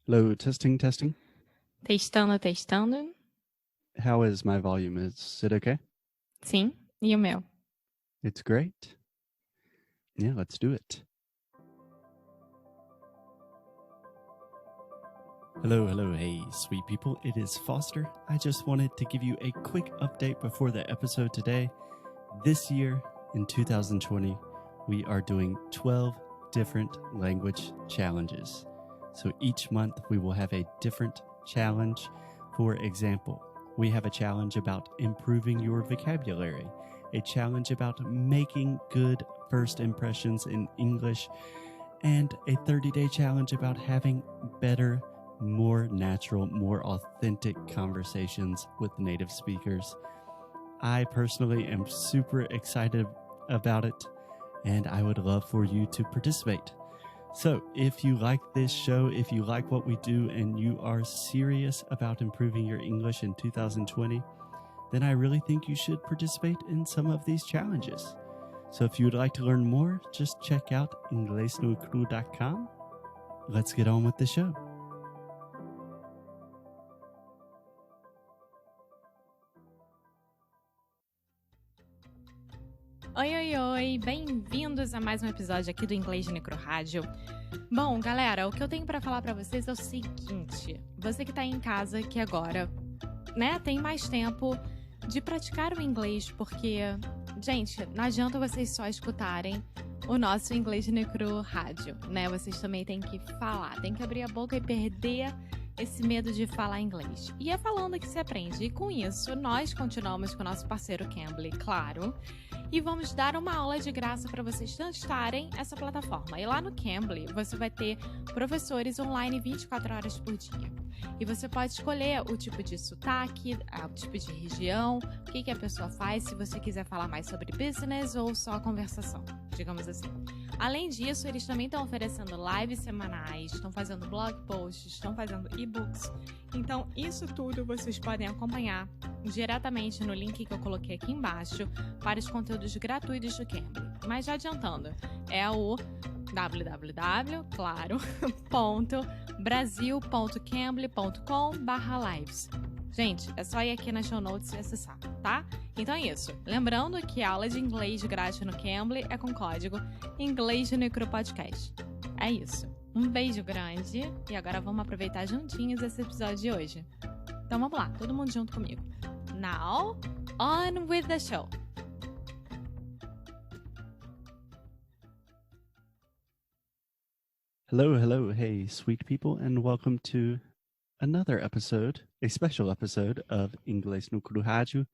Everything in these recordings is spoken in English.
Hello, testing, testing. Testando, testando. How is my volume? Is it okay? Sim, e o meu? It's great. Yeah, let's do it. Hello, hello, hey, sweet people. It is Foster. I just wanted to give you a quick update before the episode today. This year, in 2020, we are doing 12 different language challenges. So each month we will have a different challenge. For example, we have a challenge about improving your vocabulary, a challenge about making good first impressions in English, and a 30-day challenge about having better, more natural, more authentic conversations with native speakers. I personally am super excited about it, and I would love for you to participate. So if you like this show, if you like what we do, and you are serious about improving your English in 2020, then I really think you should participate in some of these challenges. So if you would like to learn more, just check out inglesnuecrupodcast. Let's get on with the show. Oi, oi, oi! Bem-vindos a mais um episódio aqui do Inglês no Rádio. Bom, galera, o que eu tenho pra falar pra vocês é o seguinte. Você que tá aí em casa, que agora, tem mais tempo de praticar o inglês, porque, gente, não adianta vocês só escutarem o nosso Inglês no Rádio, né? Vocês também têm que falar, têm que abrir a boca e perder esse medo de falar inglês. E é falando que se aprende. E com isso, nós continuamos com o nosso parceiro Cambly, claro. E vamos dar uma aula de graça para vocês testarem essa plataforma. E lá no Cambly, você vai ter professores online 24 horas por dia. E você pode escolher o tipo de sotaque, o tipo de região, o que a pessoa faz, se você quiser falar mais sobre business ou só conversação, digamos assim. Além disso, eles também estão oferecendo lives semanais, estão fazendo blog posts, estão fazendo e-books. Então, isso tudo vocês podem acompanhar diretamente no link que eu coloquei aqui embaixo para os conteúdos gratuitos do Cambly. Mas já adiantando, é o www.brasil.cambly.com/lives. Gente, é só ir aqui na show notes e acessar, tá? Então é isso. Lembrando que a aula de inglês grátis no Cambly é com código inglesnuecrupodcast. É isso. Um beijo grande e agora vamos aproveitar juntinhos esse episódio de hoje. Então vamos lá, todo mundo junto comigo. Now, on with the show. Hello, hello, hey, sweet people, and welcome to another episode, a special episode of Inglês no Rádio.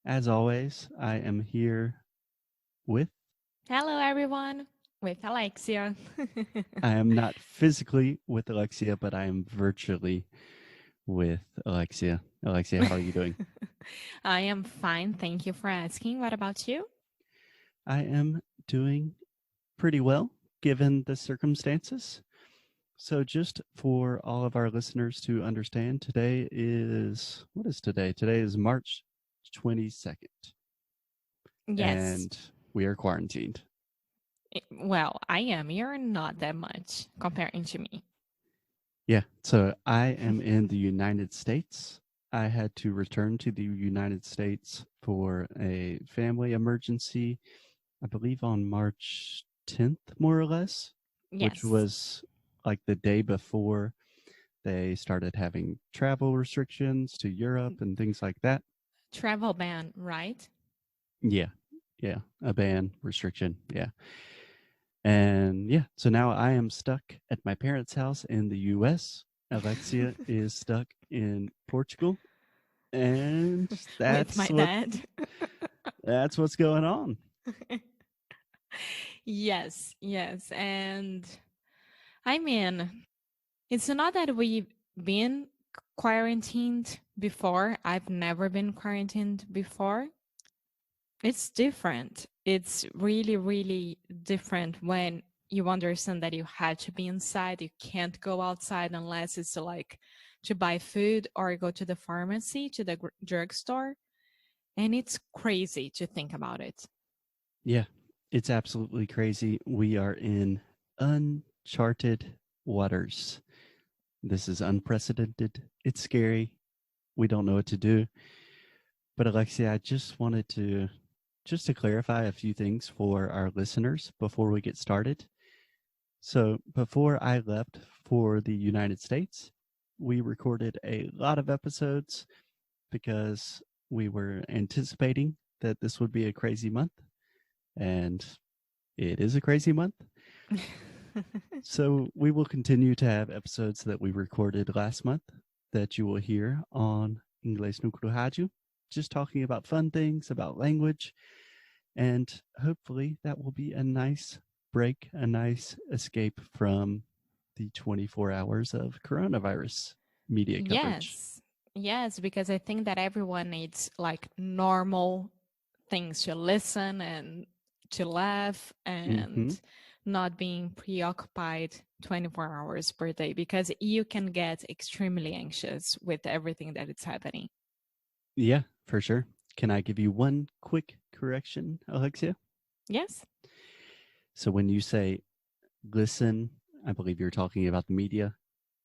As always, I am here with... Hello, everyone, with Alexia. I am not physically with Alexia, but I am virtually with Alexia. Alexia, how are you doing? I am fine, thank you for asking. What about you? I am doing pretty well, given the circumstances. So just for all of our listeners to understand, today is... What is today? Today is March 22nd. Yes. And we are quarantined. Well, I am. You're not that much comparing to me. Yeah, so I am in the United States. I had to return to the United States for a family emergency, I believe on March 10th, more or less, Yes. which was like the day before they started having travel restrictions to Europe and things like that. Travel ban, right? Yeah, a ban restriction, yeah. And yeah, so now I am stuck at my parents' house in the US. Alexia is stuck in Portugal. And that's with my dad. That's what's going on. Yes. And I mean, it's not that we've been quarantined before. I've never been quarantined before. It's different. It's really, really different when you understand that you have to be inside. You can't go outside unless it's to buy food or go to the pharmacy, to the drugstore. And it's crazy to think about it. Yeah, it's absolutely crazy. We are in uncharted waters. This is unprecedented. It's scary. We don't know what to do. But Alexia, I just wanted to clarify a few things for our listeners before we get started. So before I left for the United States, we recorded a lot of episodes because we were anticipating that this would be a crazy month. And it is a crazy month. So we will continue to have episodes that we recorded last month that you will hear on Inglesnuecrupodcast, just talking about fun things, about language. And hopefully that will be a nice break, a nice escape from the 24 hours of coronavirus media coverage. Yes, because I think that everyone needs like normal things to listen and to laugh and not being preoccupied 24 hours per day, because you can get extremely anxious with everything that is happening. Yeah, for sure. Can I give you one quick correction, Alexia? Yes. So when you say listen, I believe you're talking about the media.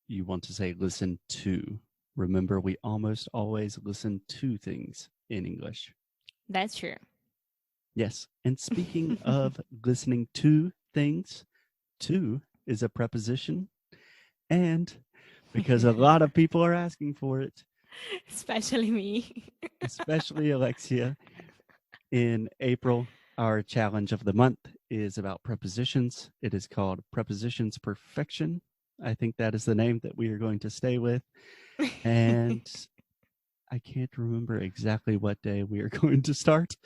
You want to say listen to. Remember, we almost always listen to things in English. That's true. Yes. And speaking of listening to things, to is a preposition. And because a lot of people are asking for it, especially me, especially Alexia, in April, our challenge of the month is about prepositions. It is called Prepositions Perfection. I think that is the name that we are going to stay with. And I can't remember exactly what day we are going to start.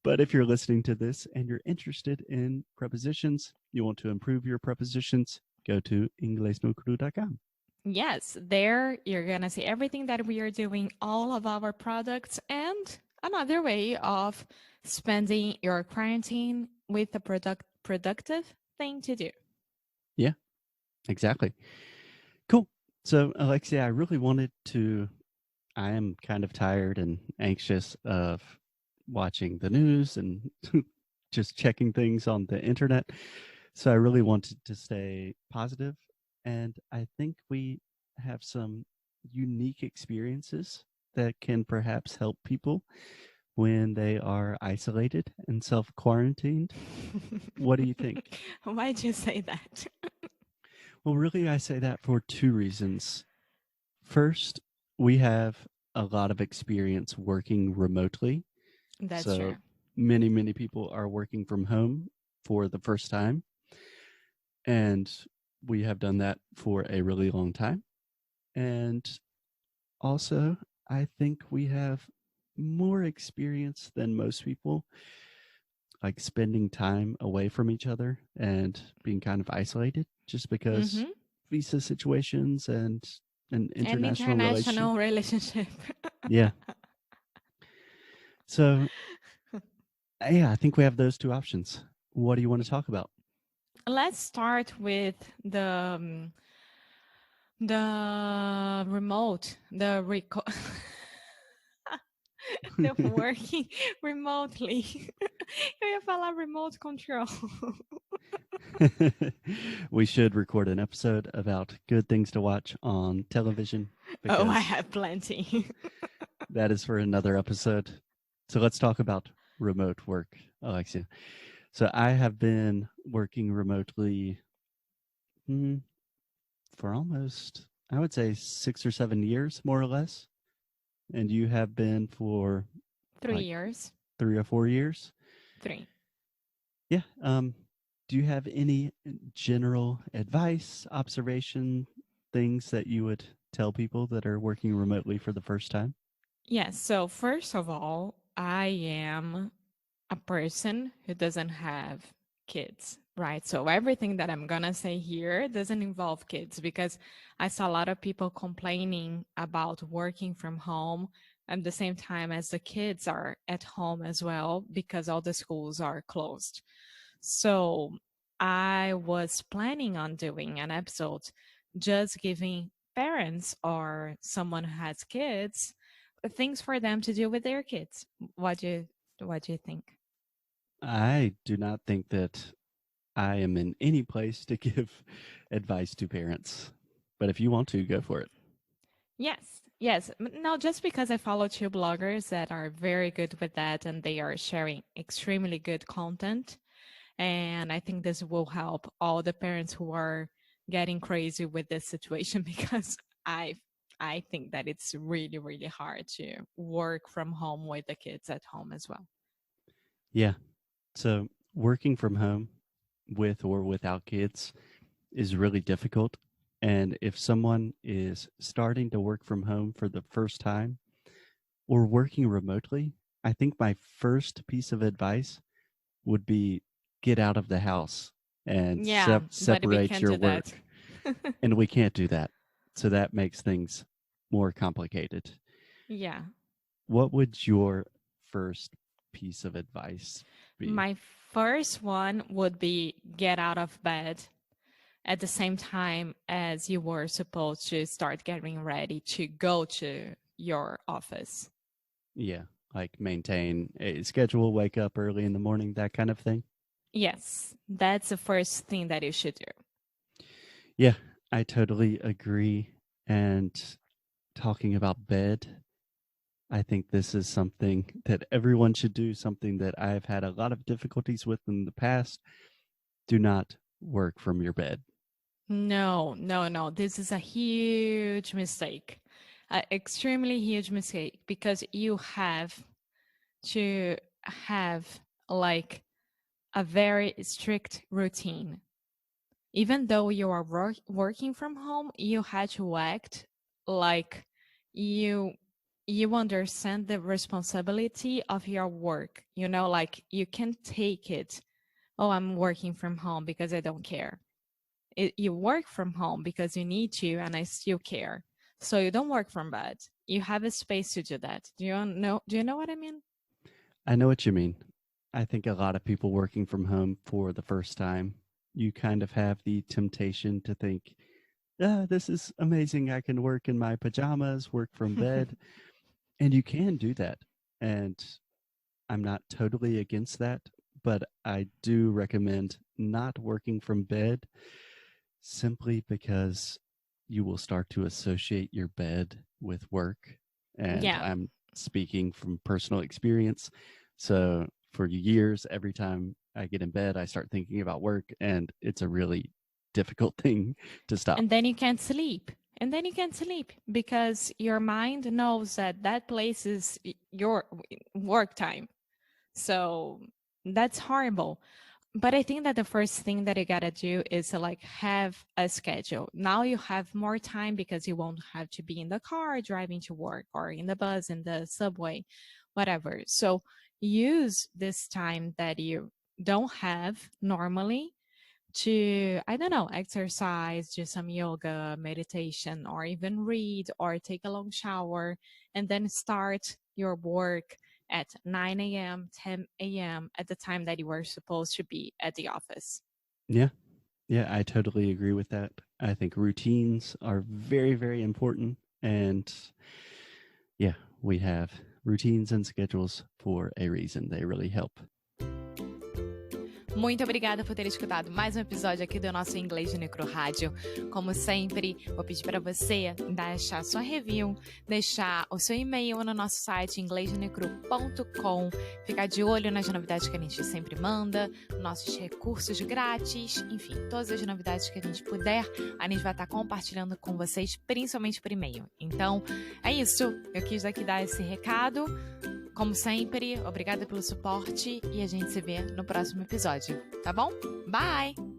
But if you're listening to this and you're interested in prepositions, you want to improve your prepositions, go to inglesnuecrupodcast. Yes, there you're going to see everything that we are doing, all of our products, and another way of spending your quarantine with a productive thing to do. Yeah, exactly. Cool. So, Alexia, I really wanted to, I am kind of tired and anxious of watching the news and just checking things on the internet. So I really wanted to stay positive, and I think we have some unique experiences that can perhaps help people when they are isolated and self-quarantined. What do you think? Why'd you say that? Well, really, I say that for two reasons. First, we have a lot of experience working remotely. That's so true. many people are working from home for the first time. And we have done that for a really long time. And also, I think we have more experience than most people, like spending time away from each other and being kind of isolated just because visa situations and an international relationship. Yeah. So, yeah, I think we have those two options. What do you want to talk about? Let's start with the remote, the working remotely. Eu ia falar remote control. We should record an episode about good things to watch on television. Oh, I have plenty. That is for another episode. So let's talk about remote work, Alexia. So I have been working remotely for almost, I would say, 6 or 7 years, more or less. And you have been for 3 years. 3 or 4 years? 3. Yeah. Do you have any general advice, observation, things that you would tell people that are working remotely for the first time? Yes. So first of all, I am a person who doesn't have kids, right? So everything that I'm going to say here doesn't involve kids, because I saw a lot of people complaining about working from home at the same time as the kids are at home as well, because all the schools are closed. So I was planning on doing an episode just giving parents or someone who has kids things for them to do with their kids. What do you think? I do not think that I am in any place to give advice to parents. But if you want to, go for it. Yes. Now, just because I follow 2 bloggers that are very good with that and they are sharing extremely good content, and I think this will help all the parents who are getting crazy with this situation because I think that it's really, really hard to work from home with the kids at home as well. Yeah. So working from home with or without kids is really difficult. And if someone is starting to work from home for the first time or working remotely, I think my first piece of advice would be get out of the house and separate your work. And we can't do that. So that makes things more complicated. Yeah. What would your first piece of advice be? My first one would be get out of bed at the same time as you were supposed to start getting ready to go to your office. Yeah, like maintain a schedule, wake up early in the morning, that kind of thing. Yes, that's the first thing that you should do. Yeah, I totally agree. And talking about bed, I think this is something that everyone should do, something that I've had a lot of difficulties with in the past. Do not work from your bed. No. This is a huge mistake, an extremely huge mistake, because you have to have like a very strict routine. Even though you are working from home, you had to act like you understand the responsibility of your work. You know, like you can take it, oh, I'm working from home because I don't care. You work from home because you need to, and I still care. So you don't work from bed. You have a space to do that. Do you know what I mean? I know what you mean. I think a lot of people working from home for the first time, you kind of have the temptation to think, this is amazing. I can work in my pajamas, work from bed. And you can do that. And I'm not totally against that, but I do recommend not working from bed simply because you will start to associate your bed with work. And Yeah. I'm speaking from personal experience. So for years, every time I get in bed, I start thinking about work, and it's a really difficult thing to stop. And then you can't sleep. Because your mind knows that that place is your work time. So that's horrible. But I think that the first thing that you gotta do is to like have a schedule. Now you have more time because you won't have to be in the car driving to work or in the bus, in the subway, whatever. So use this time that you don't have normally to, I don't know, exercise, do some yoga, meditation, or even read or take a long shower, and then start your work at 9 a.m., 10 a.m. at the time that you were supposed to be at the office. Yeah, I totally agree with that. I think routines are very, very important. And yeah, we have routines and schedules for a reason. They really help. Muito obrigada por ter escutado mais um episódio aqui do nosso Inglês no Rádio. Como sempre, vou pedir para você deixar sua review, deixar o seu e-mail no nosso site inglesnuecrupodcast.com, ficar de olho nas novidades que a gente sempre manda, nossos recursos grátis, enfim, todas as novidades que a gente puder, a gente vai estar compartilhando com vocês, principalmente por e-mail. Então, é isso. Eu quis aqui dar esse recado. Como sempre, obrigada pelo suporte e a gente se vê no próximo episódio, tá bom? Bye!